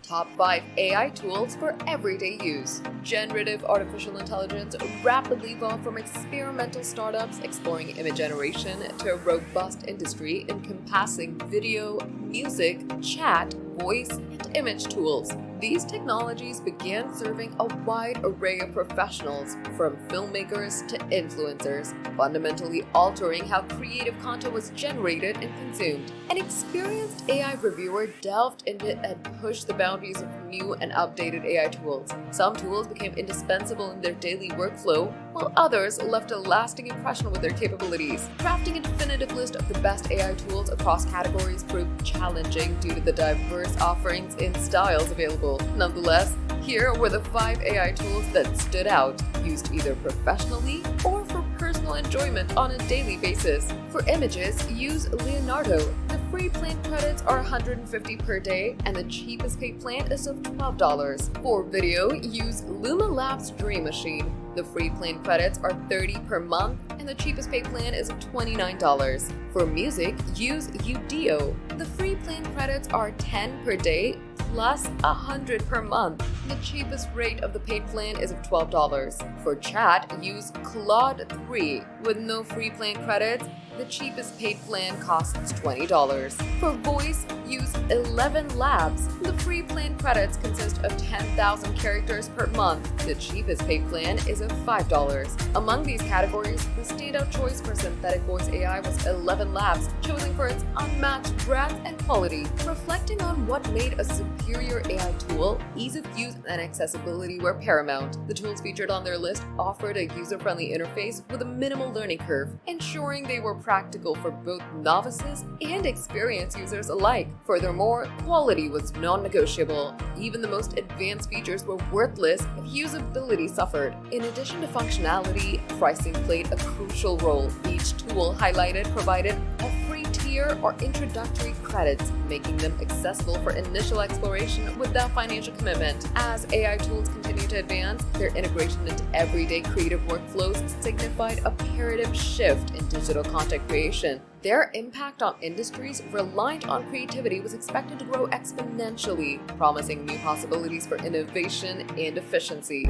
Top 5 AI tools for everyday use. Generative artificial intelligence rapidly evolved from experimental startups exploring image generation to a robust industry encompassing video, music, chat, voice, and image tools. These technologies began serving a wide array of professionals, from filmmakers to influencers, fundamentally altering how creative content was generated and consumed. An experienced AI reviewer delved into and pushed the boundaries of new and updated AI tools. Some tools became indispensable in their daily workflow, while others left a lasting impression with their capabilities. Crafting a definitive list of the best AI tools across categories proved challenging due to the diverse offerings and styles available. Nonetheless, here were the 5 AI tools that stood out, used either professionally or for personal enjoyment on a daily basis. For images, use Leonardo. The free plan credits are $150 per day, and the cheapest paid plan is of $12. For video, use Luma Labs Dream Machine. The free plan credits are $30 per month, and the cheapest paid plan is $29. For music, use Udio. The free plan credits are $10 per day, plus $100 per month. The cheapest rate of the paid plan is of $12. For chat, use Claude 3. With no free plan credits, the cheapest paid plan costs $20. For voice, use 11 Labs. The free plan credits consist of 10,000 characters per month. The cheapest paid plan is of $5. Among these categories, the standout choice for synthetic voice AI was 11 Labs, chosen for its unmatched breadth and quality. Reflecting on what made a superior AI tool, ease of use and accessibility were paramount. The tools featured on their list offered a user-friendly interface with a minimal learning curve, ensuring they were practical for both novices and experienced users alike. Furthermore, quality was non-negotiable. Even the most advanced features were worthless if usability suffered. In addition to functionality, pricing played a crucial role. Each tool provided a free tier or introductory credits, making them accessible for initial exploration without financial commitment. As AI tools continue to advance, their integration into everyday creative workflows signified a paradigm shift in digital content creation. Their impact on industries reliant on creativity was expected to grow exponentially, promising new possibilities for innovation and efficiency.